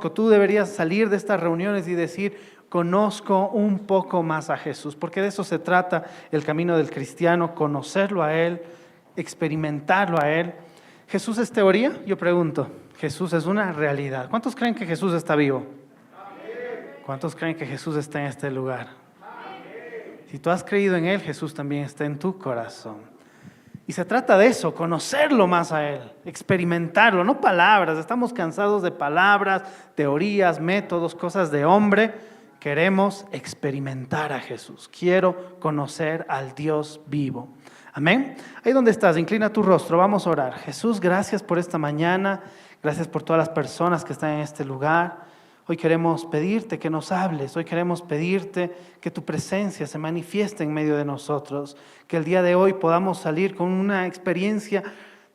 conozco. Tú deberías salir de estas reuniones y decir, conozco un poco más a Jesús, porque de eso se trata el camino del cristiano, conocerlo a Él, experimentarlo a Él. ¿Jesús es teoría? Yo pregunto. Jesús es una realidad. ¿Cuántos creen que Jesús está vivo? ¿Cuántos creen que Jesús está en este lugar? Si tú has creído en Él, Jesús también está en tu corazón. Y se trata de eso, conocerlo más a Él, experimentarlo, no palabras. Estamos cansados de palabras, teorías, métodos, cosas de hombre. Queremos experimentar a Jesús. Quiero conocer al Dios vivo. Amén. Ahí donde estás, inclina tu rostro, vamos a orar. Jesús, gracias por esta mañana, gracias por todas las personas que están en este lugar. Hoy queremos pedirte que nos hables, hoy queremos pedirte que tu presencia se manifieste en medio de nosotros, que el día de hoy podamos salir con una experiencia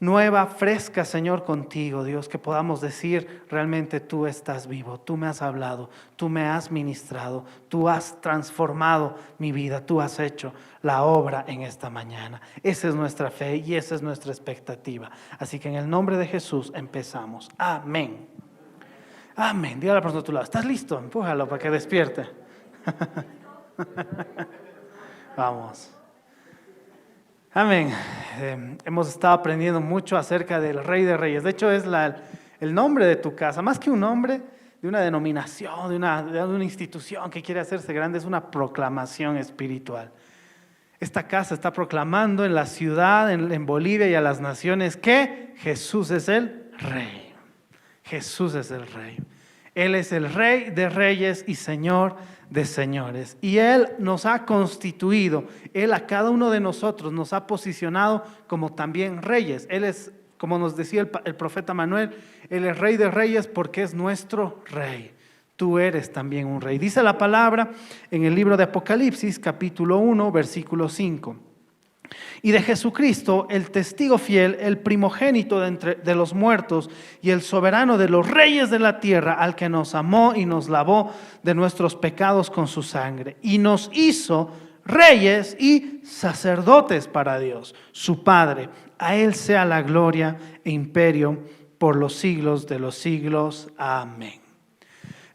nueva, fresca, Señor, contigo, Dios, que podamos decir, realmente tú estás vivo, tú me has hablado, tú me has ministrado, tú has transformado mi vida, tú has hecho la obra en esta mañana. Esa es nuestra fe y esa es nuestra expectativa. Así que en el nombre de Jesús empezamos. Amén. Amén. Dígale a la persona a tu lado, ¿estás listo? Empújalo para que despierte. Vamos. Amén. Hemos estado aprendiendo mucho acerca del Rey de Reyes. De hecho, es el nombre de tu casa. Más que un nombre de una denominación, de una institución que quiere hacerse grande, es una proclamación espiritual. Esta casa está proclamando en la ciudad, en Bolivia y a las naciones que Jesús es el Rey. Jesús es el Rey. Él es el Rey de reyes y Señor de señores. Y Él nos ha constituido, Él a cada uno de nosotros nos ha posicionado como también reyes. Él es, como nos decía el profeta Manuel, Él es Rey de reyes porque es nuestro Rey. Tú eres también un rey. Dice la palabra en el libro de Apocalipsis, capítulo 1, versículo 5. Y de Jesucristo, el testigo fiel, el primogénito de los muertos y el soberano de los reyes de la tierra, al que nos amó y nos lavó de nuestros pecados con su sangre y nos hizo reyes y sacerdotes para Dios, su Padre. A Él sea la gloria e imperio por los siglos de los siglos. Amén.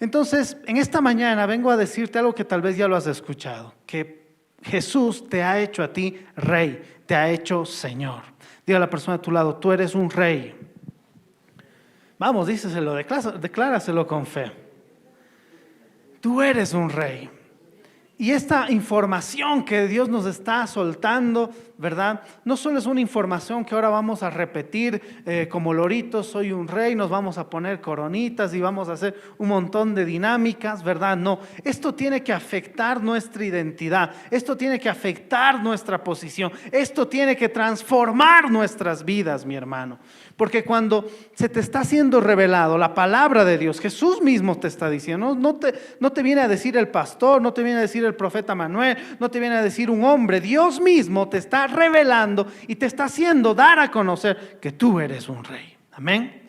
Entonces, en esta mañana vengo a decirte algo que tal vez ya lo has escuchado, que Jesús te ha hecho a ti rey, te ha hecho Señor. Diga a la persona a tu lado, tú eres un rey. Vamos, díselo, decláraselo con fe. Tú eres un rey. Y esta información que Dios nos está soltando, ¿verdad? No solo es una información que ahora vamos a repetir como loritos, soy un rey, nos vamos a poner coronitas y vamos a hacer un montón de dinámicas, ¿verdad? No, esto tiene que afectar nuestra identidad, esto tiene que afectar nuestra posición, esto tiene que transformar nuestras vidas, mi hermano. Porque cuando se te está siendo revelado la palabra de Dios, Jesús mismo te está diciendo, no te viene a decir el pastor, no te viene a decir el profeta Manuel, no te viene a decir un hombre, Dios mismo te está revelando y te está haciendo dar a conocer que tú eres un rey. Amén.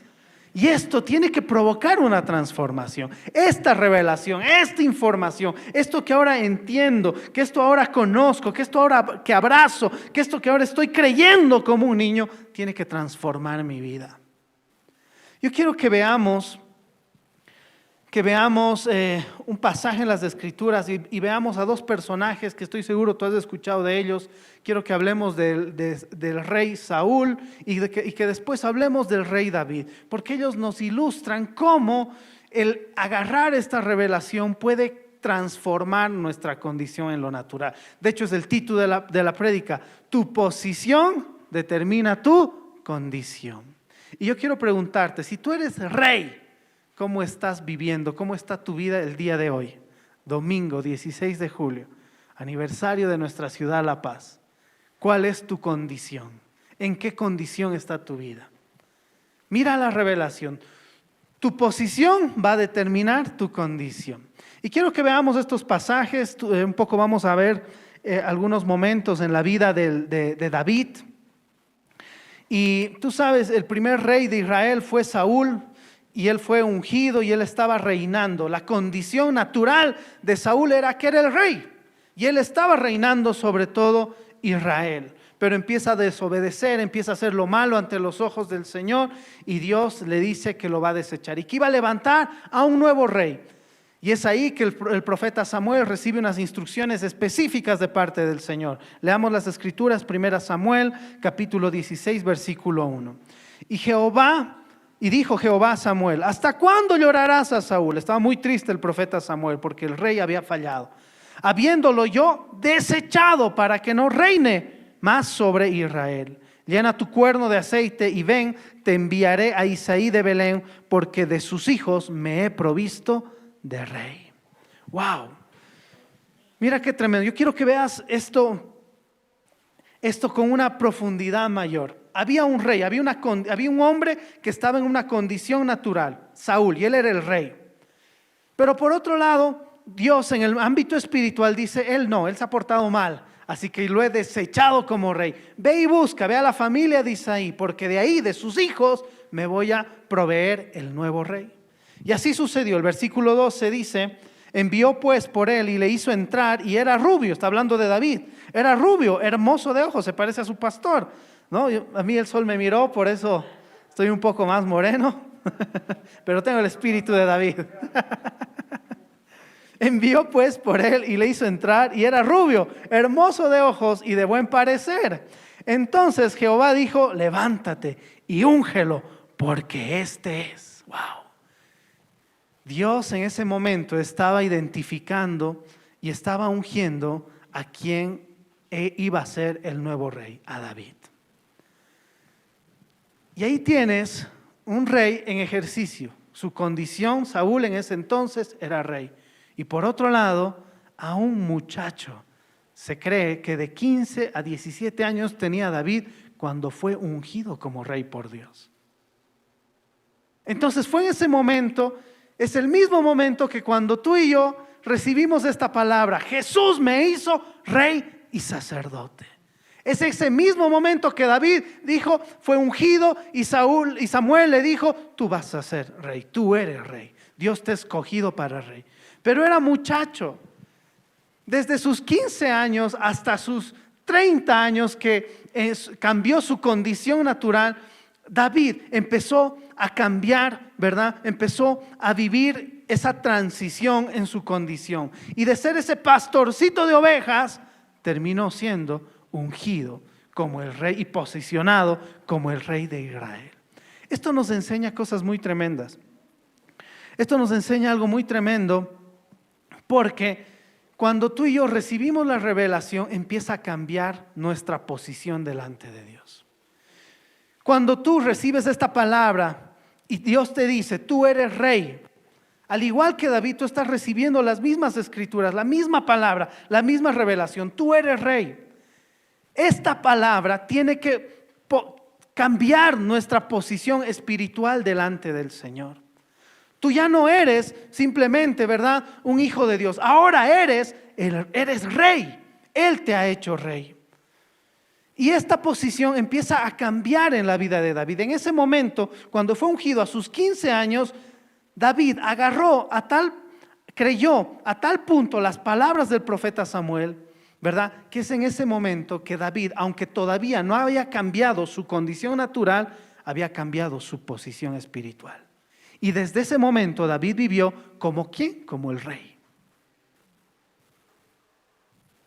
Y esto tiene que provocar una transformación. Esta revelación, esta información, esto que ahora entiendo, que esto ahora conozco, que esto ahora que abrazo, que esto que ahora estoy creyendo como un niño, tiene que transformar mi vida. Yo quiero que veamos un pasaje en las Escrituras y veamos a dos personajes que estoy seguro tú has escuchado de ellos. Quiero que hablemos del rey Saúl y que después hablemos del rey David, porque ellos nos ilustran cómo el agarrar esta revelación puede transformar nuestra condición en lo natural. De hecho, es el título de la prédica: tu posición determina tu condición. Y yo quiero preguntarte, si tú eres rey, ¿cómo estás viviendo? ¿Cómo está tu vida el día de hoy? Domingo 16 de julio, aniversario de nuestra ciudad La Paz. ¿Cuál es tu condición? ¿En qué condición está tu vida? Mira la revelación. Tu posición va a determinar tu condición. Y quiero que veamos estos pasajes, un poco vamos a ver algunos momentos en la vida de David. Y tú sabes, el primer rey de Israel fue Saúl. Y él fue ungido y él estaba reinando. La condición natural de Saúl era que era el rey. Y él estaba reinando sobre todo Israel. pero empieza a desobedecer, empieza a hacer lo malo ante los ojos del Señor y Dios le dice que lo va a desechar y que iba a levantar a un nuevo rey. Y es ahí que el profeta Samuel recibe unas instrucciones específicas de parte del Señor. Leamos las escrituras, 1 Samuel, capítulo 16, versículo 1. Y dijo Jehová a Samuel: ¿hasta cuándo llorarás a Saúl? Estaba muy triste el profeta Samuel porque el rey había fallado, habiéndolo yo desechado para que no reine más sobre Israel. Llena tu cuerno de aceite y ven, te enviaré a Isaí de Belén, porque de sus hijos me he provisto de rey. Wow, mira qué tremendo. Yo quiero que veas esto con una profundidad mayor. Había un rey, había un hombre que estaba en una condición natural, Saúl, y él era el rey. Pero por otro lado, Dios en el ámbito espiritual dice: él se ha portado mal, así que lo he desechado como rey. Ve y busca, ve a la familia de Isaí, porque de ahí, de sus hijos, me voy a proveer el nuevo rey. Y así sucedió. El versículo 12 dice: envió pues por él y le hizo entrar, y era rubio. Está hablando de David. Era rubio, hermoso de ojos, se parece a su pastor, ¿no? A mí el sol me miró, por eso estoy un poco más moreno, pero tengo el espíritu de David. Envió pues por él y le hizo entrar, y era rubio, hermoso de ojos y de buen parecer. Entonces Jehová dijo: levántate y úngelo, porque este es. Wow. Dios en ese momento estaba identificando y estaba ungiendo a quien iba a ser el nuevo rey, a David. Y ahí tienes un rey en ejercicio. Su condición, Saúl en ese entonces era rey. Y por otro lado, a un muchacho. Se cree que de 15 a 17 años tenía David cuando fue ungido como rey por Dios. Entonces fue en ese momento, es el mismo momento que cuando tú y yo recibimos esta palabra: Jesús me hizo rey y sacerdote. Es ese mismo momento que David dijo, fue ungido, y Samuel le dijo: tú vas a ser rey, tú eres rey, Dios te ha escogido para rey. Pero era muchacho, desde sus 15 años hasta sus 30 años que cambió su condición natural. David empezó a cambiar, ¿verdad? Empezó a vivir esa transición en su condición, y de ser ese pastorcito de ovejas terminó siendo ungido como el rey y posicionado como el rey de Israel. Esto nos enseña cosas muy tremendas. Esto nos enseña algo muy tremendo, porque cuando tú y yo recibimos la revelación, empieza a cambiar nuestra posición delante de Dios. Cuando tú recibes esta palabra y Dios te dice: tú eres rey, al igual que David, tú estás recibiendo las mismas escrituras, la misma palabra, la misma revelación. Tú eres rey. Esta palabra tiene que cambiar nuestra posición espiritual delante del Señor. Tú ya no eres simplemente, ¿verdad?, un hijo de Dios. Ahora eres rey. Él te ha hecho rey. Y esta posición empieza a cambiar en la vida de David. En ese momento, cuando fue ungido a sus 15 años, David creyó a tal punto las palabras del profeta Samuel, ¿verdad?, que es en ese momento que David, aunque todavía no había cambiado su condición natural, había cambiado su posición espiritual. Y desde ese momento David vivió como ¿quién? Como el rey.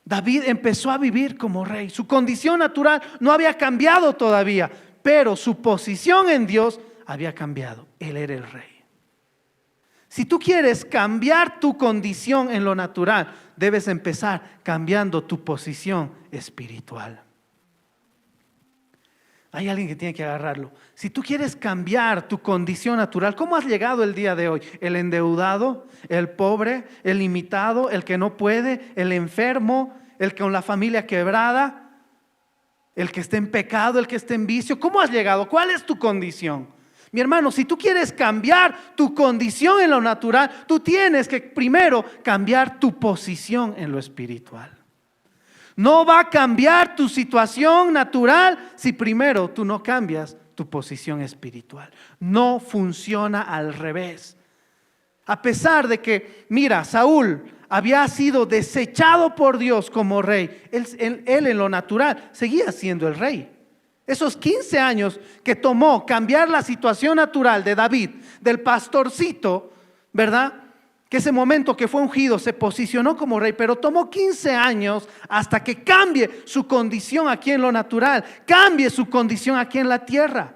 David empezó a vivir como rey. Su condición natural no había cambiado todavía, pero su posición en Dios había cambiado. Él era el rey. Si tú quieres cambiar tu condición en lo natural, debes empezar cambiando tu posición espiritual. Hay alguien que tiene que agarrarlo. Si tú quieres cambiar tu condición natural, ¿cómo has llegado el día de hoy? ¿El endeudado? ¿El pobre? ¿El limitado? ¿El que no puede? ¿El enfermo? ¿El con la familia quebrada? ¿El que está en pecado? ¿El que está en vicio? ¿Cómo has llegado? ¿Cuál es tu condición? Mi hermano, si tú quieres cambiar tu condición en lo natural, tú tienes que primero cambiar tu posición en lo espiritual. No va a cambiar tu situación natural si primero tú no cambias tu posición espiritual. No funciona al revés. A pesar de que, mira, Saúl había sido desechado por Dios como rey, él en lo natural seguía siendo el rey. Esos 15 años que tomó cambiar la situación natural de David, del pastorcito, ¿verdad? Que ese momento que fue ungido se posicionó como rey, pero tomó 15 años hasta que cambie su condición aquí en lo natural, cambie su condición aquí en la tierra.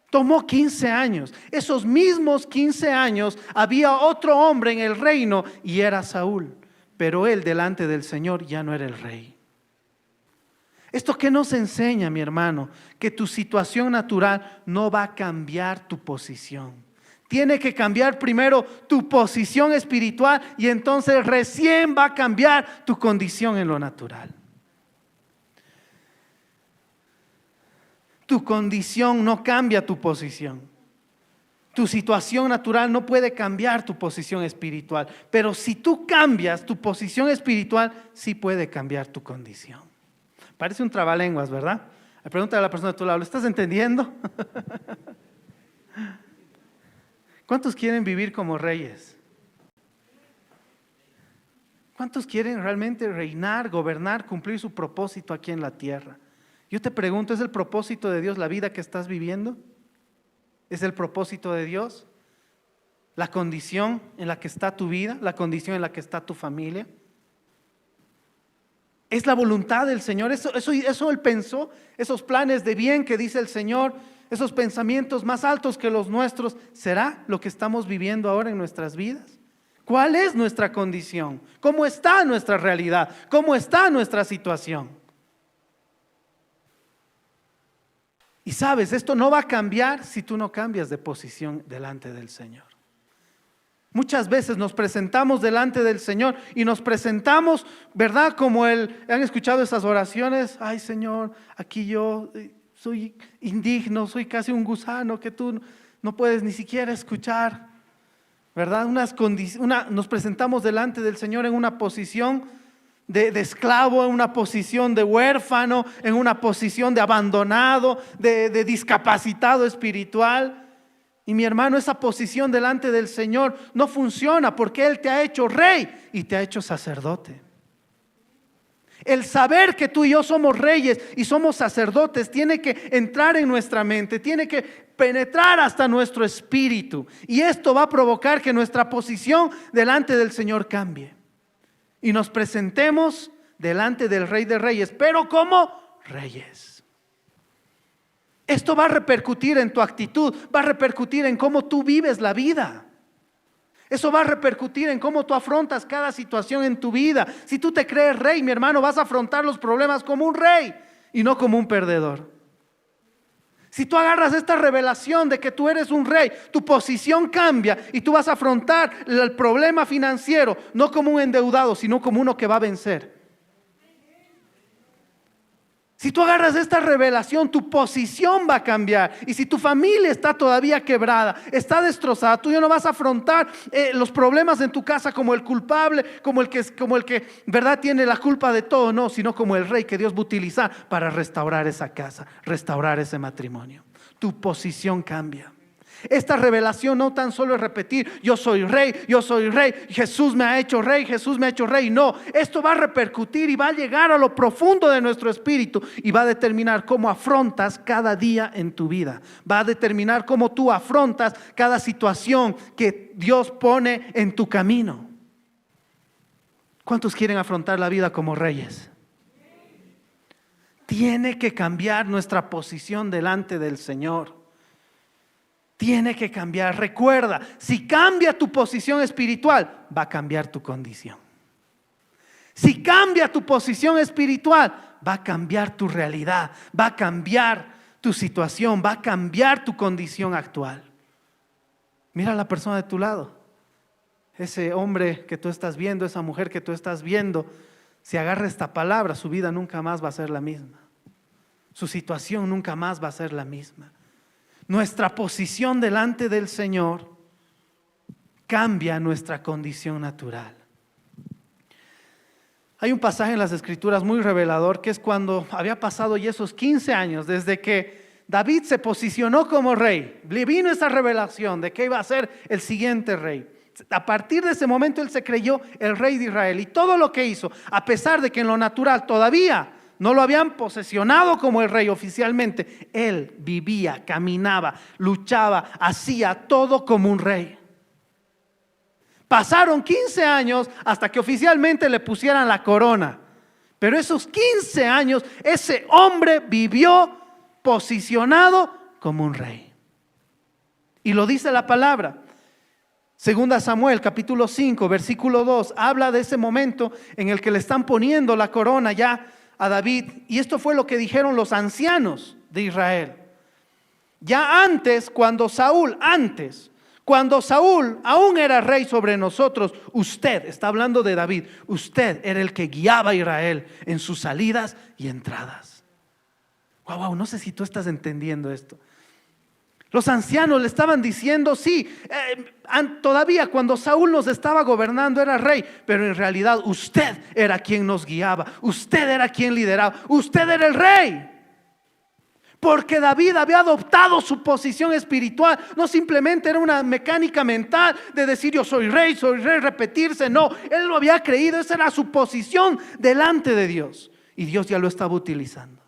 Tomó 15 años. Esos mismos 15 años había otro hombre en el reino y era Saúl, pero él delante del Señor ya no era el rey. ¿Esto qué nos enseña, mi hermano? Que tu situación natural no va a cambiar tu posición. Tiene que cambiar primero tu posición espiritual y entonces recién va a cambiar tu condición en lo natural. Tu condición no cambia tu posición. Tu situación natural no puede cambiar tu posición espiritual. Pero si tú cambias tu posición espiritual, sí puede cambiar tu condición. Parece un trabalenguas, ¿verdad? Pregúntale a la persona de tu lado, ¿lo estás entendiendo? ¿Cuántos quieren vivir como reyes? ¿Cuántos quieren realmente reinar, gobernar, cumplir su propósito aquí en la tierra? Yo te pregunto, ¿es el propósito de Dios la vida que estás viviendo? ¿Es el propósito de Dios la condición en la que está tu vida, la condición en la que está tu familia? ¿Es la voluntad del Señor? Eso Él pensó, esos planes de bien que dice el Señor, esos pensamientos más altos que los nuestros, ¿será lo que estamos viviendo ahora en nuestras vidas? ¿Cuál es nuestra condición? ¿Cómo está nuestra realidad? ¿Cómo está nuestra situación? Y sabes, esto no va a cambiar si tú no cambias de posición delante del Señor. Muchas veces nos presentamos delante del Señor y nos presentamos, ¿verdad? Como han escuchado esas oraciones, ay Señor, aquí yo soy indigno, soy casi un gusano que tú no puedes ni siquiera escuchar, ¿verdad? Nos presentamos delante del Señor en una posición de esclavo, en una posición de huérfano, en una posición de abandonado, de discapacitado espiritual. Y mi hermano, esa posición delante del Señor no funciona porque Él te ha hecho rey y te ha hecho sacerdote. El saber que tú y yo somos reyes y somos sacerdotes tiene que entrar en nuestra mente, tiene que penetrar hasta nuestro espíritu. Y esto va a provocar que nuestra posición delante del Señor cambie. Y nos presentemos delante del Rey de Reyes, pero como reyes. Esto va a repercutir en tu actitud, va a repercutir en cómo tú vives la vida. Eso va a repercutir en cómo tú afrontas cada situación en tu vida. Si tú te crees rey, mi hermano, vas a afrontar los problemas como un rey y no como un perdedor. Si tú agarras esta revelación de que tú eres un rey, tu posición cambia y tú vas a afrontar el problema financiero no como un endeudado, sino como uno que va a vencer. Si tú agarras esta revelación, tu posición va a cambiar. Y si tu familia está todavía quebrada, está destrozada, tú ya no vas a afrontar los problemas en tu casa como el culpable, como el que verdad tiene la culpa de todo, no, sino como el rey que Dios va a utilizar para restaurar esa casa, restaurar ese matrimonio. Tu posición cambia. Esta revelación no tan solo es repetir, yo soy rey, Jesús me ha hecho rey, Jesús me ha hecho rey. No, esto va a repercutir y va a llegar a lo profundo de nuestro espíritu y va a determinar cómo afrontas cada día en tu vida. Va a determinar cómo tú afrontas cada situación que Dios pone en tu camino. ¿Cuántos quieren afrontar la vida como reyes? Tiene que cambiar nuestra posición delante del Señor. Tiene que cambiar. Recuerda, si cambia tu posición espiritual, va a cambiar tu condición. Si cambia tu posición espiritual, va a cambiar tu realidad, va a cambiar tu situación, va a cambiar tu condición actual. Mira a la persona de tu lado. Ese hombre que tú estás viendo, esa mujer que tú estás viendo, si agarra esta palabra, su vida nunca más va a ser la misma. Su situación nunca más va a ser la misma. Nuestra posición delante del Señor cambia nuestra condición natural. Hay un pasaje en las Escrituras muy revelador que es cuando había pasado ya esos 15 años desde que David se posicionó como rey. Le vino esa revelación de que iba a ser el siguiente rey. A partir de ese momento él se creyó el rey de Israel. Y todo lo que hizo, a pesar de que en lo natural todavía no lo habían posesionado como el rey oficialmente, él vivía, caminaba, luchaba, hacía todo como un rey. Pasaron 15 años hasta que oficialmente le pusieran la corona. Pero esos 15 años, ese hombre vivió posicionado como un rey. Y lo dice la palabra. Segunda Samuel, capítulo 5, versículo 2, habla de ese momento en el que le están poniendo la corona ya a David. Y esto fue lo que dijeron los ancianos de Israel. Ya antes, cuando Saúl aún era rey sobre nosotros, usted, está hablando de David, usted era el que guiaba a Israel en sus salidas y entradas. Wow, no sé si tú estás entendiendo esto. Los ancianos le estaban diciendo, sí, todavía cuando Saúl nos estaba gobernando era rey, pero en realidad usted era quien nos guiaba, usted era quien lideraba, usted era el rey. Porque David había adoptado su posición espiritual, no simplemente era una mecánica mental de decir yo soy rey, repetirse, no, él lo había creído, esa era su posición delante de Dios y Dios ya lo estaba utilizando.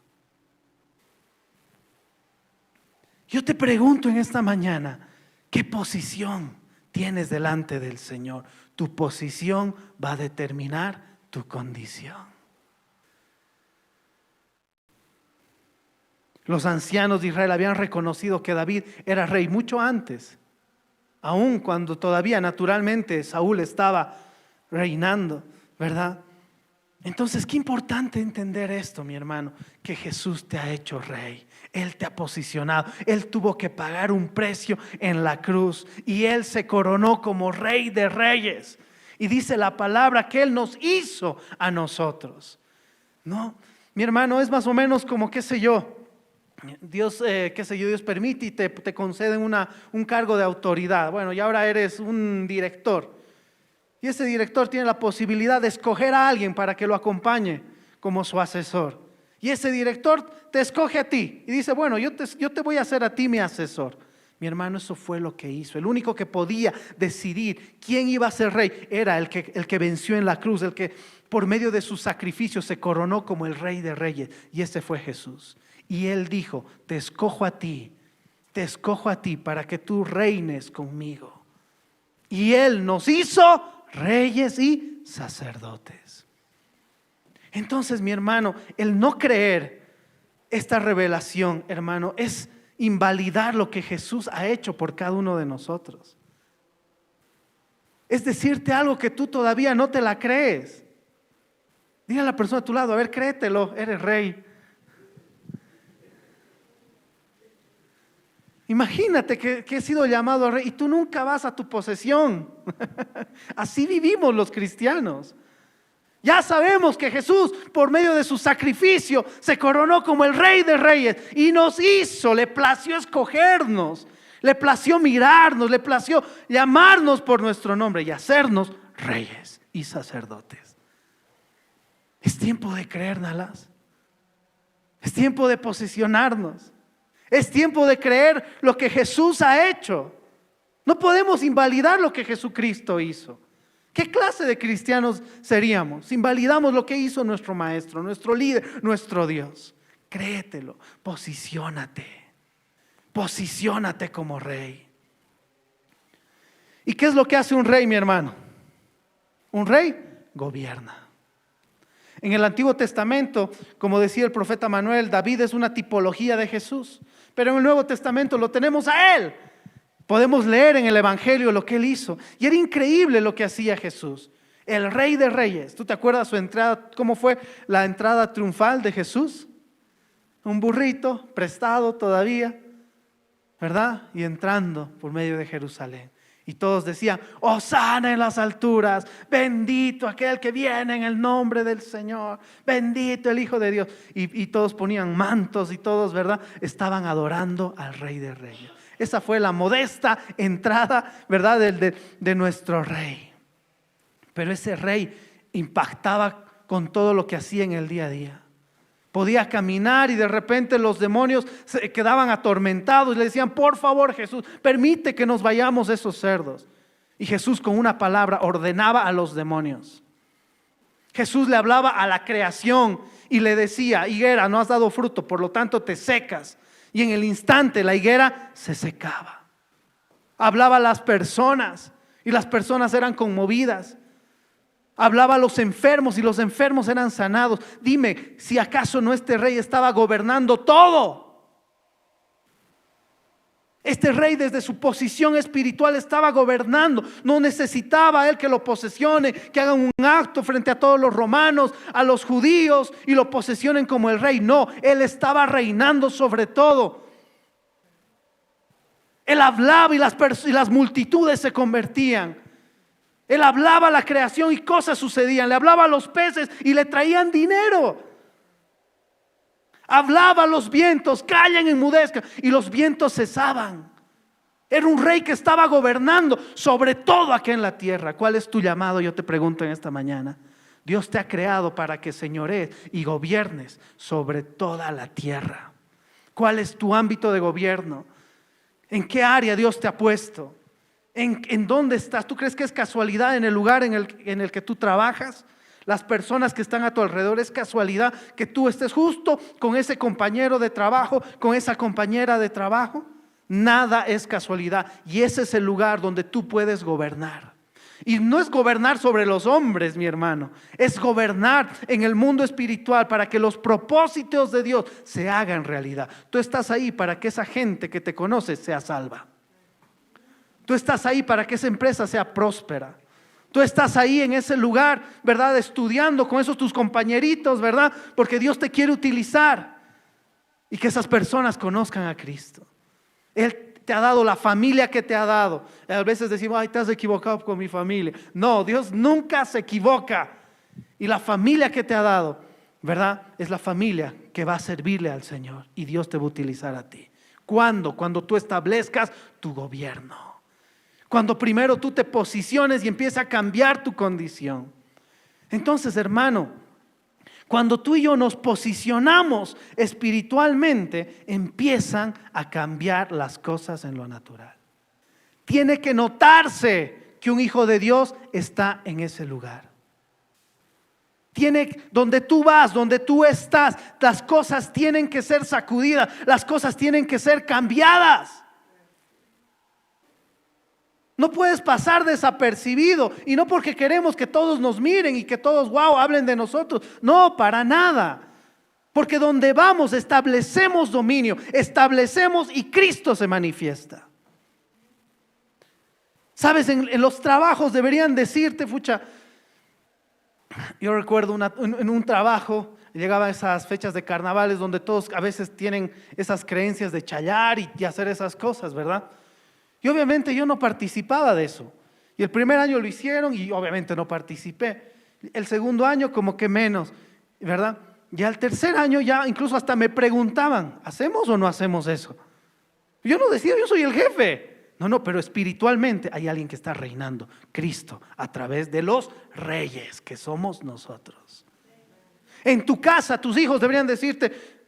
Yo te pregunto en esta mañana, ¿qué posición tienes delante del Señor? Tu posición va a determinar tu condición. Los ancianos de Israel habían reconocido que David era rey mucho antes, aun cuando todavía naturalmente Saúl estaba reinando, ¿verdad? Entonces, qué importante entender esto, mi hermano, que Jesús te ha hecho rey. Él te ha posicionado, Él tuvo que pagar un precio en la cruz y Él se coronó como rey de reyes. Y dice la palabra que Él nos hizo a nosotros. No, mi hermano, es más o menos como, qué sé yo, Dios permite y te conceden un cargo de autoridad. Bueno, y ahora eres un director. Y ese director tiene la posibilidad de escoger a alguien para que lo acompañe como su asesor. Y ese director te escoge a ti y dice, bueno, yo te voy a hacer a ti mi asesor. Mi hermano, eso fue lo que hizo. El único que podía decidir quién iba a ser rey era el que venció en la cruz, el que por medio de su sacrificio se coronó como el rey de reyes. Y ese fue Jesús. Y Él dijo, te escojo a ti para que tú reines conmigo. Y Él nos hizo reyes y sacerdotes. Entonces, mi hermano, el no creer esta revelación, hermano, es invalidar lo que Jesús ha hecho por cada uno de nosotros. Es decirte algo que tú todavía no te la crees. Dile a la persona a tu lado, a ver, créetelo, eres rey. Imagínate que he sido llamado a rey y tú nunca vas a tu posesión. Así vivimos los cristianos. Ya sabemos que Jesús, por medio de su sacrificio, se coronó como el rey de reyes y nos hizo, le plació escogernos, le plació mirarnos, le plació llamarnos por nuestro nombre y hacernos reyes y sacerdotes. Es tiempo de creérnoslas. Es tiempo de posicionarnos. Es tiempo de creer lo que Jesús ha hecho. No podemos invalidar lo que Jesucristo hizo. ¿Qué clase de cristianos seríamos si invalidamos lo que hizo nuestro maestro, nuestro líder, nuestro Dios? Créetelo, posiciónate como rey. ¿Y qué es lo que hace un rey, mi hermano? Un rey gobierna. En el Antiguo Testamento, como decía el profeta Manuel, David es una tipología de Jesús. Pero en el Nuevo Testamento lo tenemos a Él. Podemos leer en el Evangelio lo que Él hizo. Y era increíble lo que hacía Jesús. El Rey de Reyes. ¿Tú te acuerdas su entrada? ¿Cómo fue la entrada triunfal de Jesús? Un burrito prestado todavía, ¿verdad? Y entrando por medio de Jerusalén. Y todos decían, Hosana en las alturas, bendito aquel que viene en el nombre del Señor, bendito el Hijo de Dios. Y todos ponían mantos y todos, ¿verdad? Estaban adorando al Rey de Reyes. Esa fue la modesta entrada, ¿verdad? De nuestro Rey. Pero ese Rey impactaba con todo lo que hacía en el día a día. Podía caminar y de repente los demonios se quedaban atormentados y le decían, por favor Jesús, permite que nos vayamos esos cerdos. Y Jesús con una palabra ordenaba a los demonios. Jesús le hablaba a la creación y le decía: higuera, no has dado fruto, por lo tanto te secas. Y en el instante la higuera se secaba. Hablaba a las personas y las personas eran conmovidas. Hablaba a los enfermos y los enfermos eran sanados. Dime, si acaso no este rey estaba gobernando todo. Este rey desde su posición espiritual estaba gobernando. No necesitaba él que lo posesione, que hagan un acto frente a todos los romanos, a los judíos, y lo posesionen como el rey. No, él estaba reinando sobre todo. Él hablaba y las multitudes se convertían. Él hablaba a la creación y cosas sucedían. Le hablaba a los peces y le traían dinero. Hablaba a los vientos: callen, enmudezcan, y los vientos cesaban. Era un rey que estaba gobernando sobre todo aquí en la tierra. ¿Cuál es tu llamado? Yo te pregunto en esta mañana. Dios te ha creado para que señorees y gobiernes sobre toda la tierra. ¿Cuál es tu ámbito de gobierno? ¿En qué área Dios te ha puesto? ¿En dónde estás? ¿Tú crees que es casualidad en el lugar en el que tú trabajas? Las personas que están a tu alrededor, ¿es casualidad que tú estés justo con ese compañero de trabajo, con esa compañera de trabajo? Nada es casualidad, y ese es el lugar donde tú puedes gobernar. Y no es gobernar sobre los hombres, mi hermano, es gobernar en el mundo espiritual para que los propósitos de Dios se hagan realidad. Tú estás ahí para que esa gente que te conoce sea salva. Tú estás ahí para que esa empresa sea próspera. Tú estás ahí en ese lugar, ¿verdad? Estudiando con esos tus compañeritos, ¿verdad? Porque Dios te quiere utilizar y que esas personas conozcan a Cristo. Él te ha dado la familia que te ha dado. A veces decimos: ay, te has equivocado con mi familia. No, Dios nunca se equivoca. Y la familia que te ha dado, ¿verdad? Es la familia que va a servirle al Señor, y Dios te va a utilizar a ti. ¿Cuándo? Cuando tú establezcas tu gobierno. Cuando primero tú te posiciones y empieza a cambiar tu condición. Entonces, hermano, cuando tú y yo nos posicionamos espiritualmente, empiezan a cambiar las cosas en lo natural. Tiene que notarse que un hijo de Dios está en ese lugar. Donde tú vas, donde tú estás, las cosas tienen que ser sacudidas, las cosas tienen que ser cambiadas. No puedes pasar desapercibido, y no porque queremos que todos nos miren y que todos hablen de nosotros. No, para nada. Porque donde vamos establecemos dominio, establecemos, y Cristo se manifiesta. Sabes, en los trabajos deberían decirte, yo recuerdo en un trabajo, llegaba a esas fechas de carnavales donde todos a veces tienen esas creencias de chayar y hacer esas cosas, ¿verdad? Y obviamente yo no participaba de eso. Y el primer año lo hicieron y obviamente no participé. El segundo año como que menos, ¿verdad? Ya el tercer año ya incluso hasta me preguntaban: ¿hacemos o no hacemos eso? Yo no decía: yo soy el jefe. No, pero espiritualmente hay alguien que está reinando, Cristo, a través de los reyes que somos nosotros. En tu casa tus hijos deberían decirte: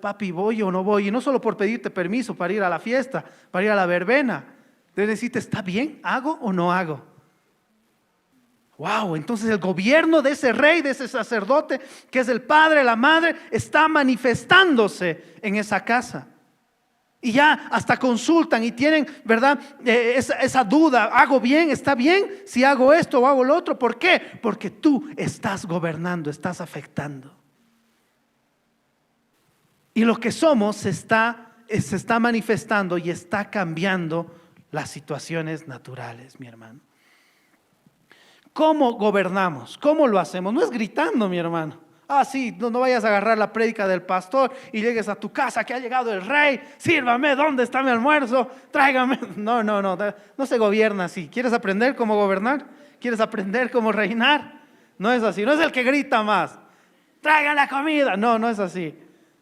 papi, ¿voy o no voy? Y no solo por pedirte permiso para ir a la fiesta, para ir a la verbena. Deben decirte: ¿está bien? ¿Hago o no hago? Wow, entonces el gobierno de ese rey, de ese sacerdote, que es el padre, la madre, está manifestándose en esa casa. Y ya hasta consultan y tienen, ¿verdad? Esa duda: ¿hago bien? ¿Está bien si hago esto o hago lo otro? ¿Por qué? Porque tú estás gobernando, estás afectando. Y lo que somos se está manifestando y está cambiando las situaciones naturales, mi hermano. ¿Cómo gobernamos? ¿Cómo lo hacemos? No es gritando, mi hermano. Sí, no vayas a agarrar la prédica del pastor y llegues a tu casa: que ha llegado el rey, sírvame, ¿dónde está mi almuerzo? Tráigame. No se gobierna así. ¿Quieres aprender cómo gobernar? ¿Quieres aprender cómo reinar? No es así, no es el que grita más: traigan la comida. No es así.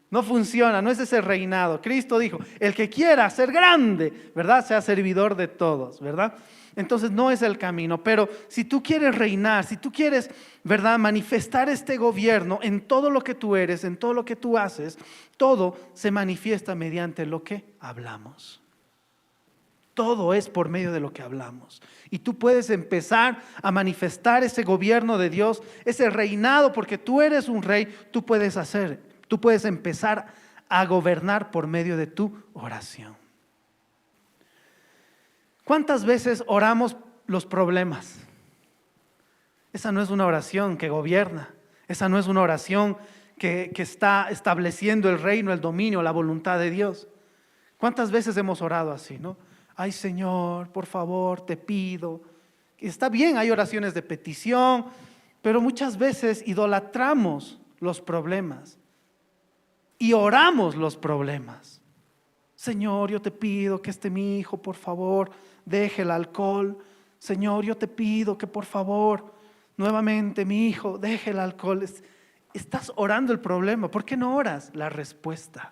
No funciona, no es ese reinado. Cristo dijo: el que quiera ser grande, ¿verdad?, sea servidor de todos, ¿verdad? Entonces no es el camino. Pero si tú quieres reinar, si tú quieres, ¿verdad?, manifestar este gobierno en todo lo que tú eres, en todo lo que tú haces, todo se manifiesta mediante lo que hablamos. Todo es por medio de lo que hablamos. Y tú puedes empezar a manifestar ese gobierno de Dios, ese reinado, porque tú eres un rey. Tú puedes empezar a gobernar por medio de tu oración. ¿Cuántas veces oramos los problemas? Esa no es una oración que gobierna. Esa no es una oración que está estableciendo el reino, el dominio, la voluntad de Dios. ¿Cuántas veces hemos orado así, no? Ay, Señor, por favor, te pido. Está bien, hay oraciones de petición, pero muchas veces idolatramos los problemas y oramos los problemas. Señor, yo te pido que mi hijo, por favor, deje el alcohol. Señor, yo te pido que por favor, nuevamente mi hijo, deje el alcohol. Estás orando el problema. ¿Por qué no oras la respuesta?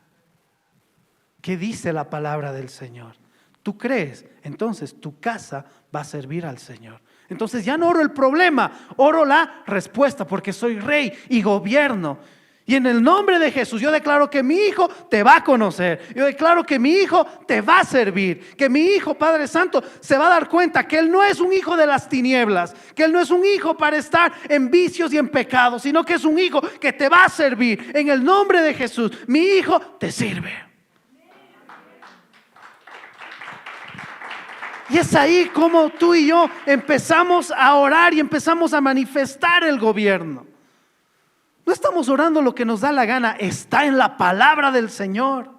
¿Qué dice la palabra del Señor? ¿Tú crees? Entonces tu casa va a servir al Señor. Entonces ya no oro el problema, oro la respuesta, porque soy rey y gobierno. Y en el nombre de Jesús yo declaro que mi hijo te va a conocer. Yo declaro que mi hijo te va a servir. Que mi hijo, Padre Santo, se va a dar cuenta que él no es un hijo de las tinieblas. Que él no es un hijo para estar en vicios y en pecados, sino que es un hijo que te va a servir. En el nombre de Jesús, mi hijo te sirve. Y es ahí como tú y yo empezamos a orar y empezamos a manifestar el gobierno. No estamos orando lo que nos da la gana, está en la palabra del Señor.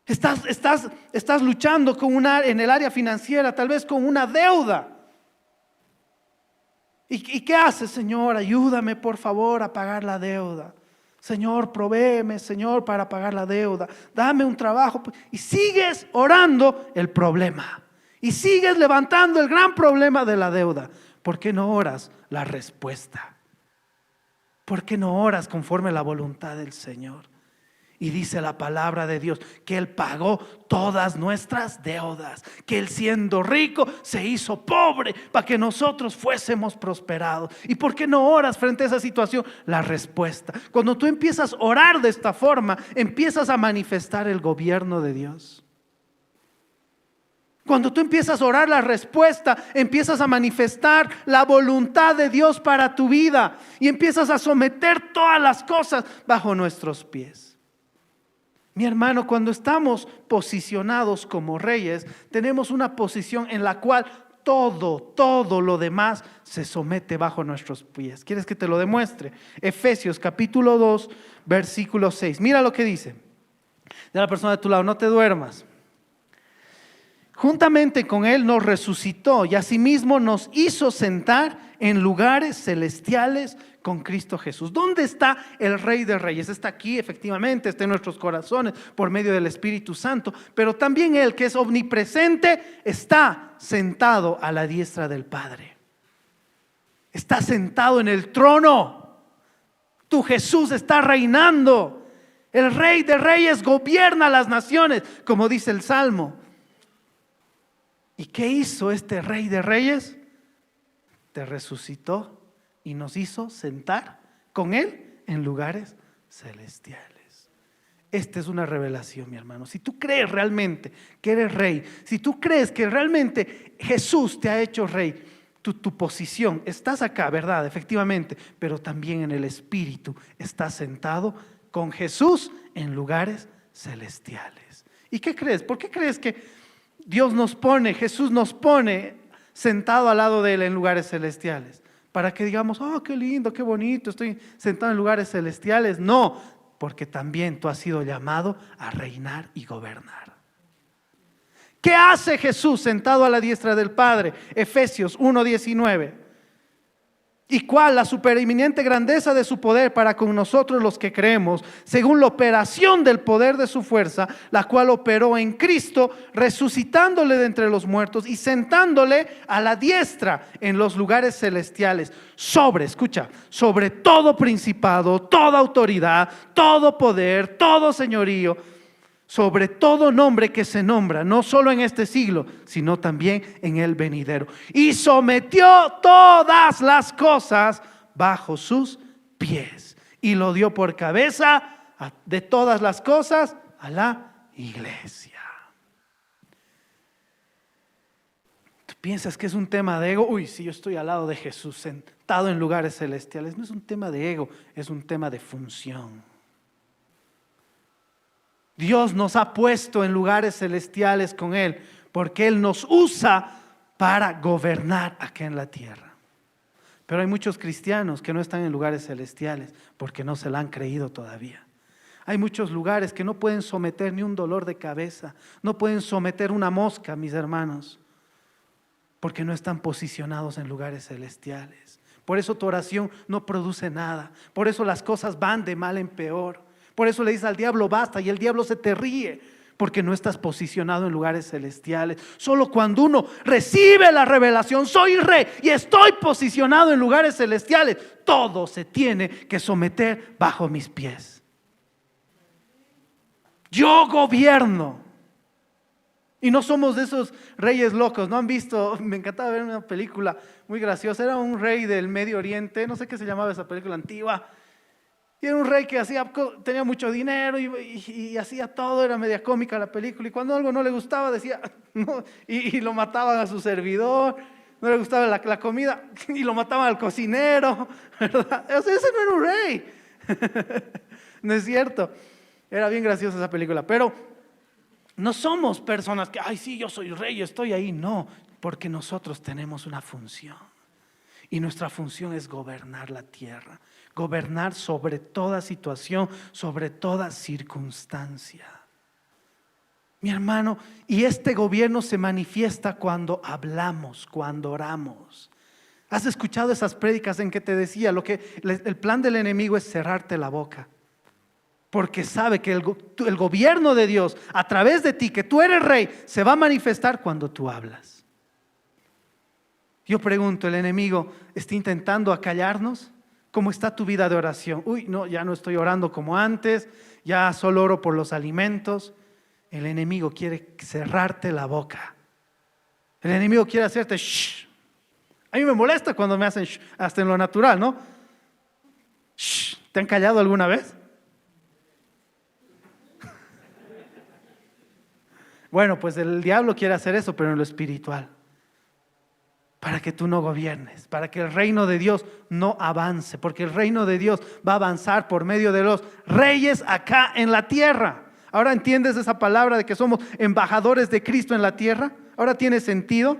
Estás luchando en el área financiera, tal vez con una deuda. ¿Y qué haces, Señor? Ayúdame, por favor, a pagar la deuda. Señor, provéeme, Señor, para pagar la deuda. Dame un trabajo. Y sigues orando el problema. Y sigues levantando el gran problema de la deuda. ¿Por qué no oras la respuesta? ¿Por qué no oras conforme a la voluntad del Señor? Y dice la palabra de Dios que Él pagó todas nuestras deudas, que Él siendo rico se hizo pobre para que nosotros fuésemos prosperados. ¿Y por qué no oras frente a esa situación? La respuesta. Cuando tú empiezas a orar de esta forma, empiezas a manifestar el gobierno de Dios. Cuando tú empiezas a orar la respuesta, empiezas a manifestar la voluntad de Dios para tu vida y empiezas a someter todas las cosas bajo nuestros pies. Mi hermano, cuando estamos posicionados como reyes, tenemos una posición en la cual todo lo demás se somete bajo nuestros pies. ¿Quieres que te lo demuestre? Efesios capítulo 2, versículo 6. Mira lo que dice. De la persona de tu lado, no te duermas. Juntamente con Él nos resucitó y asimismo nos hizo sentar en lugares celestiales con Cristo Jesús. ¿Dónde está el Rey de Reyes? Está aquí, efectivamente, está en nuestros corazones por medio del Espíritu Santo, pero también Él, que es omnipresente, está sentado a la diestra del Padre. Está sentado en el trono. Tu Jesús está reinando. El Rey de Reyes gobierna las naciones, como dice el Salmo. ¿Y qué hizo este Rey de Reyes? Te resucitó y nos hizo sentar con Él en lugares celestiales. Esta es una revelación, mi hermano. Si tú crees realmente que eres rey, si tú crees que realmente Jesús te ha hecho rey, tu posición, estás acá, ¿verdad? Efectivamente, pero también en el Espíritu estás sentado con Jesús en lugares celestiales. ¿Y qué crees? ¿Por qué crees que Jesús nos pone sentado al lado de Él en lugares celestiales? Para que digamos, oh, qué lindo, qué bonito, estoy sentado en lugares celestiales. No, porque también tú has sido llamado a reinar y gobernar. ¿Qué hace Jesús sentado a la diestra del Padre? Efesios 1:19. ¿Y cuál la supereminente grandeza de su poder para con nosotros los que creemos, según la operación del poder de su fuerza, la cual operó en Cristo, resucitándole de entre los muertos y sentándole a la diestra en los lugares celestiales, sobre todo principado, toda autoridad, todo poder, todo señorío, sobre todo nombre que se nombra, no solo en este siglo, sino también en el venidero. Y sometió todas las cosas bajo sus pies. Y lo dio por cabeza de todas las cosas a la iglesia. piensas que es un tema de ego. Uy, si yo estoy al lado de Jesús, sentado en lugares celestiales. No es un tema de ego, es un tema de función. Dios nos ha puesto en lugares celestiales con Él, porque Él nos usa para gobernar acá en la tierra. Pero hay muchos cristianos que no están en lugares celestiales porque no se la han creído todavía. Hay muchos lugares que no pueden someter ni un dolor de cabeza, no pueden someter una mosca, mis hermanos, porque no están posicionados en lugares celestiales. Por eso tu oración no produce nada, por eso las cosas van de mal en peor, por eso le dices al diablo basta y el diablo se te ríe, porque no estás posicionado en lugares celestiales. Solo cuando uno recibe la revelación, soy rey y estoy posicionado en lugares celestiales, todo se tiene que someter bajo mis pies. Yo gobierno. Y no somos de esos reyes locos. ¿No han visto? Me encantaba ver una película muy graciosa. Era un rey del Medio Oriente, no sé qué se llamaba esa película antigua. Y era un rey que tenía mucho dinero y hacía todo, era media cómica la película. Y cuando algo no le gustaba decía, no, y lo mataban a su servidor. No le gustaba la comida y lo mataban al cocinero, ¿verdad? O sea, ese no era un rey. No es cierto. Era bien graciosa esa película. Pero no somos personas que, ay, sí, yo soy rey, estoy ahí. No, porque nosotros tenemos una función. Y nuestra función es gobernar la tierra. Gobernar sobre toda situación, sobre toda circunstancia. Mi hermano, y este gobierno se manifiesta cuando hablamos, cuando oramos. ¿Has escuchado esas prédicas en que te decía el plan del enemigo es cerrarte la boca? Porque sabe que el gobierno de Dios a través de ti, que tú eres rey, se va a manifestar cuando tú hablas. Yo pregunto, ¿el enemigo está intentando acallarnos? ¿Cómo está tu vida de oración? Uy, no, ya no estoy orando como antes, ya solo oro por los alimentos. El enemigo quiere cerrarte la boca. El enemigo quiere hacerte shh. A mí me molesta cuando me hacen shh, hasta en lo natural, ¿no? Shh. ¿Te han callado alguna vez? Bueno, pues el diablo quiere hacer eso, pero en lo espiritual. Para que tú no gobiernes, para que el reino de Dios no avance, porque el reino de Dios va a avanzar por medio de los reyes acá en la tierra. ¿Ahora entiendes esa palabra de que somos embajadores de Cristo en la tierra? ¿Ahora tiene sentido?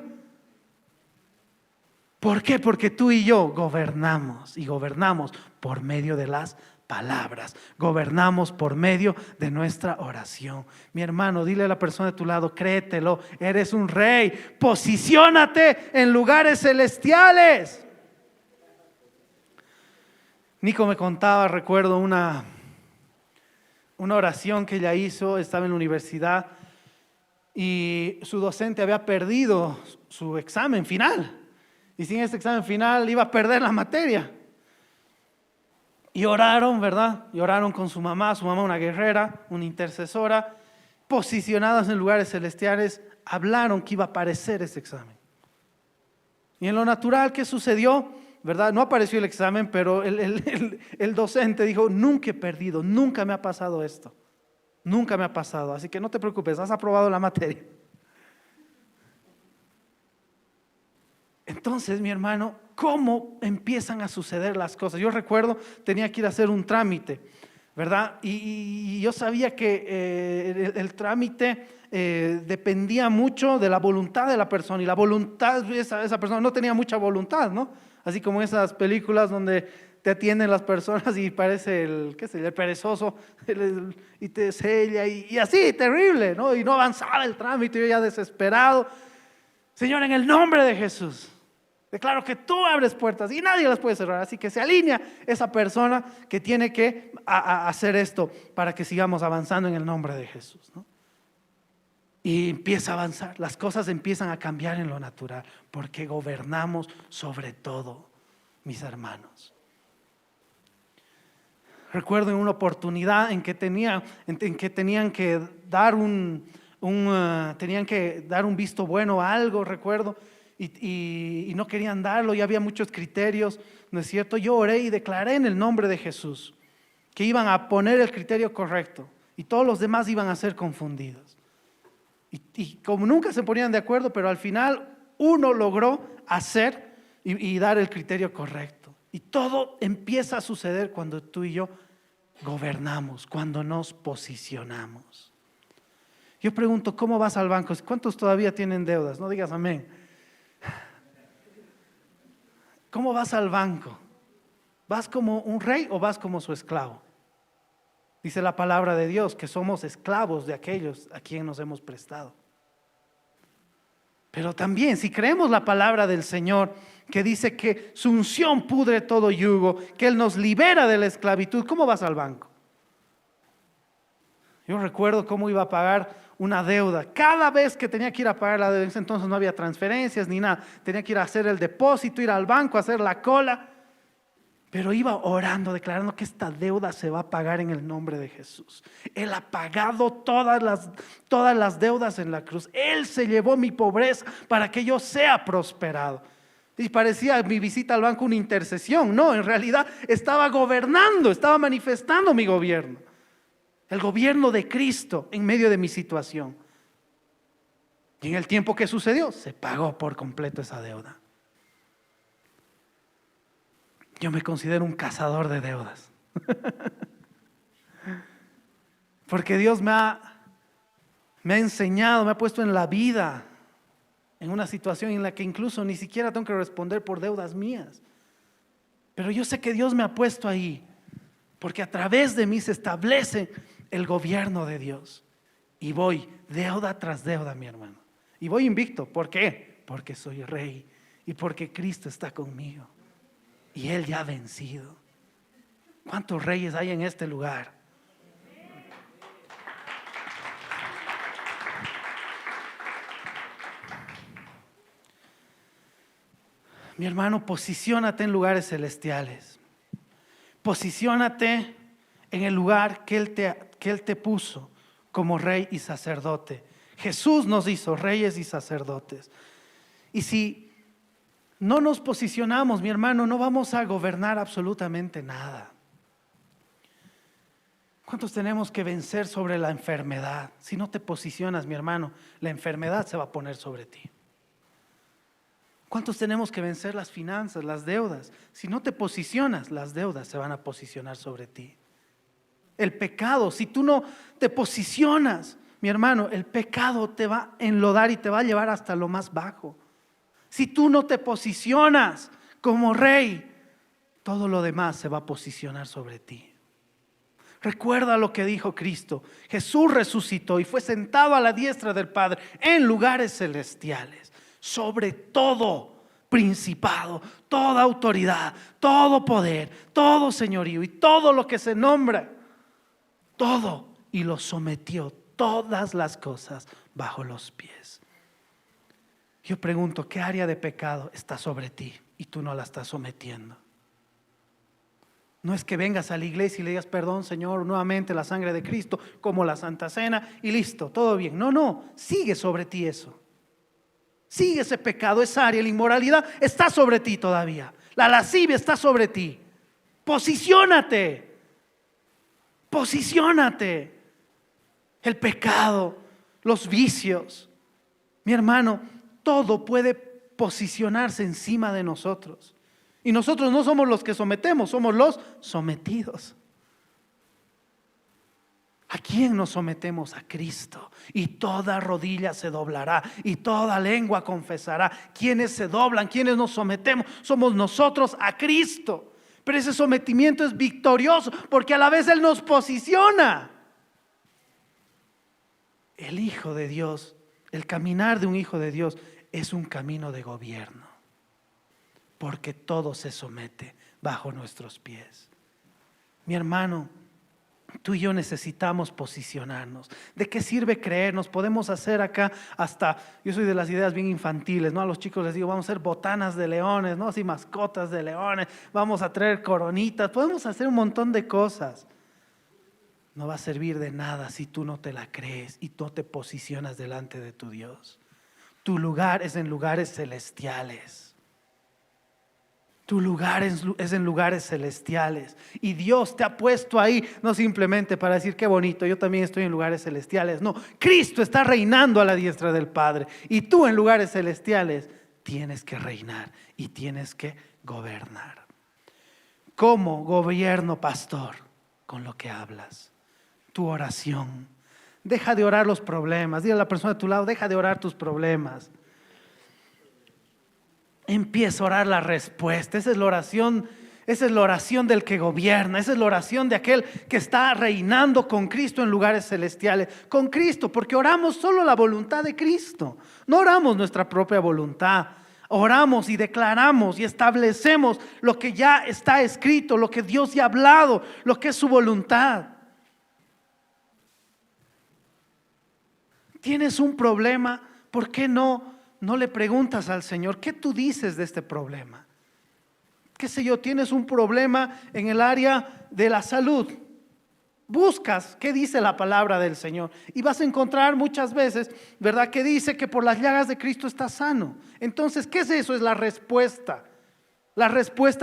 ¿Por qué? Porque tú y yo gobernamos y gobernamos por medio de las palabras. Gobernamos por medio de nuestra oración. Mi hermano, dile a la persona de tu lado, créetelo, eres un rey. Posiciónate en lugares celestiales. Nico me contaba, recuerdo una oración que ella hizo, estaba en la universidad y su docente había perdido su examen final. Y sin ese examen final iba a perder la materia. Y oraron, ¿verdad? Y oraron con su mamá una guerrera, una intercesora, posicionadas en lugares celestiales, hablaron que iba a aparecer ese examen. Y en lo natural, ¿qué sucedió? ¿Verdad? No apareció el examen, pero el docente dijo, nunca he perdido, nunca me ha pasado esto. Nunca me ha pasado, así que no te preocupes, has aprobado la materia. Entonces, mi hermano, ¿cómo empiezan a suceder las cosas? Yo recuerdo, tenía que ir a hacer un trámite, ¿verdad? Y yo sabía que el trámite dependía mucho de la voluntad de la persona. Y la voluntad de esa persona no tenía mucha voluntad, ¿no? Así como esas películas donde te atienden las personas y parece el perezoso y te sella y así, terrible, ¿no? Y no avanzaba el trámite, yo ya desesperado. Señor, en el nombre de Jesús, declaro que tú abres puertas y nadie las puede cerrar. Así que se alinea esa persona que tiene que hacer esto para que sigamos avanzando en el nombre de Jesús, ¿no? Y empieza a avanzar, las cosas empiezan a cambiar en lo natural, porque gobernamos sobre todo, mis hermanos. Recuerdo en una oportunidad en que tenían que dar tenían que dar un visto bueno a algo, recuerdo, y no querían darlo, y había muchos criterios, ¿no es cierto? Yo oré y declaré en el nombre de Jesús que iban a poner el criterio correcto y todos los demás iban a ser confundidos. Y como nunca se ponían de acuerdo, pero al final uno logró hacer y dar el criterio correcto. Y todo empieza a suceder cuando tú y yo gobernamos, cuando nos posicionamos. Yo pregunto, ¿cómo vas al banco? ¿Cuántos todavía tienen deudas? No digas amén. ¿Cómo vas al banco? ¿Vas como un rey o vas como su esclavo? Dice la palabra de Dios que somos esclavos de aquellos a quien nos hemos prestado. Pero también, si creemos la palabra del Señor, que dice que su unción pudre todo yugo, que Él nos libera de la esclavitud, ¿cómo vas al banco? Yo recuerdo cómo iba a pagar una deuda. Cada vez que tenía que ir a pagar la deuda, en ese entonces no había transferencias ni nada, tenía que ir a hacer el depósito, ir al banco, hacer la cola. Pero iba orando, declarando que esta deuda se va a pagar en el nombre de Jesús. Él ha pagado todas las deudas en la cruz. Él se llevó mi pobreza para que yo sea prosperado. Y parecía mi visita al banco una intercesión. No, en realidad estaba gobernando, estaba manifestando mi gobierno. El gobierno de Cristo en medio de mi situación. Y en el tiempo que sucedió, se pagó por completo esa deuda. Yo me considero un cazador de deudas. Porque Dios me ha enseñado, me ha puesto en la vida, en una situación en la que incluso ni siquiera tengo que responder por deudas mías. Pero yo sé que Dios me ha puesto ahí, porque a través de mí se establece el gobierno de Dios. Y voy deuda tras deuda, mi hermano. Y voy invicto. ¿Por qué? Porque soy rey y porque Cristo está conmigo. Y Él ya ha vencido. ¿Cuántos reyes hay en este lugar? Mi hermano, posiciónate en lugares celestiales. Posiciónate en el lugar que Él te puso como rey y sacerdote. Jesús nos hizo reyes y sacerdotes. Y si no nos posicionamos, mi hermano, no vamos a gobernar absolutamente nada. ¿Cuántos tenemos que vencer sobre la enfermedad? Si no te posicionas, mi hermano, la enfermedad se va a poner sobre ti. ¿Cuántos tenemos que vencer las finanzas, las deudas? Si no te posicionas, las deudas se van a posicionar sobre ti. El pecado, si tú no te posicionas, mi hermano, el pecado te va a enlodar y te va a llevar hasta lo más bajo. Si tú no te posicionas como rey, todo lo demás se va a posicionar sobre ti. Recuerda lo que dijo Cristo. Jesús resucitó y fue sentado a la diestra del Padre en lugares celestiales. Sobre todo principado, toda autoridad, todo poder, todo señorío y todo lo que se nombra, todo, y lo sometió todas las cosas bajo los pies. Yo pregunto, ¿qué área de pecado está sobre ti y tú no la estás sometiendo? No es que vengas a la iglesia y le digas perdón, Señor, nuevamente la sangre de Cristo, como la Santa Cena y listo, todo bien. No, sigue sobre ti eso. Sigue ese pecado, esa área, la inmoralidad está sobre ti todavía. La lascivia está sobre ti. Posiciónate. El pecado, los vicios. Mi hermano, todo puede posicionarse encima de nosotros. Y nosotros no somos los que sometemos, somos los sometidos. ¿A quién nos sometemos? A Cristo. Y toda rodilla se doblará y toda lengua confesará. ¿Quiénes se doblan? ¿Quiénes nos sometemos? Somos nosotros a Cristo. Pero ese sometimiento es victorioso porque a la vez Él nos posiciona. El Hijo de Dios, el caminar de un hijo de Dios es un camino de gobierno. Porque todo se somete bajo nuestros pies. Mi hermano, tú y yo necesitamos posicionarnos. ¿De qué sirve creer? Nos podemos hacer acá hasta, yo soy de las ideas bien infantiles, ¿no? A los chicos les digo, vamos a hacer botanas de leones, ¿no? Así mascotas de leones, vamos a traer coronitas, podemos hacer un montón de cosas. No va a servir de nada si tú no te la crees y no te posicionas delante de tu Dios. Tu lugar es en lugares celestiales. Tu lugar es en lugares celestiales y Dios te ha puesto ahí no simplemente para decir qué bonito, yo también estoy en lugares celestiales. No, Cristo está reinando a la diestra del Padre y tú en lugares celestiales tienes que reinar y tienes que gobernar. ¿Cómo gobierno, pastor? Con lo que hablas, tu oración. Deja de orar los problemas. Dile a la persona de tu lado, deja de orar tus problemas. Empieza a orar la respuesta. Esa es la oración. Esa es la oración del que gobierna. Esa es la oración de aquel que está reinando con Cristo en lugares celestiales. Con Cristo, porque oramos solo la voluntad de Cristo. No oramos nuestra propia voluntad. Oramos y declaramos y establecemos lo que ya está escrito, lo que Dios ya ha hablado, lo que es su voluntad. ¿Tienes un problema? ¿Por qué no le preguntas al Señor, ¿qué tú dices de este problema? ¿Qué sé yo? Tienes un problema en el área de la salud. Buscas qué dice la palabra del Señor y vas a encontrar muchas veces, ¿verdad?, que dice que por las llagas de Cristo estás sano. Entonces, ¿qué es eso? Es la respuesta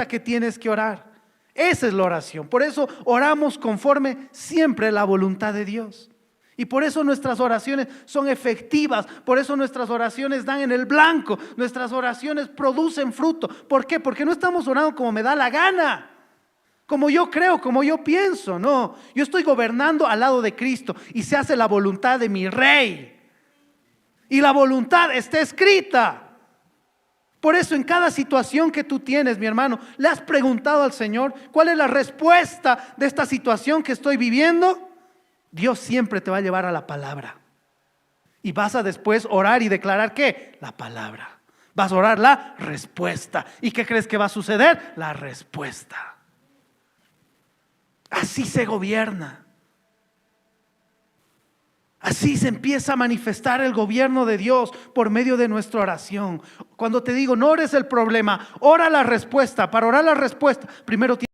que tienes que orar. Esa es la oración. Por eso oramos conforme siempre a la voluntad de Dios. Y por eso nuestras oraciones son efectivas, por eso nuestras oraciones dan en el blanco, nuestras oraciones producen fruto. ¿Por qué? Porque no estamos orando como me da la gana, como yo creo, como yo pienso. No, yo estoy gobernando al lado de Cristo y se hace la voluntad de mi Rey. Y la voluntad está escrita. Por eso en cada situación que tú tienes, mi hermano, ¿le has preguntado al Señor cuál es la respuesta de esta situación que estoy viviendo? Dios siempre te va a llevar a la palabra. Y vas a después orar y declarar ¿qué? La palabra. Vas a orar la respuesta. ¿Y qué crees que va a suceder? La respuesta. Así se gobierna. Así se empieza a manifestar el gobierno de Dios por medio de nuestra oración. Cuando te digo, no ores el problema, ora la respuesta. Para orar la respuesta, primero tienes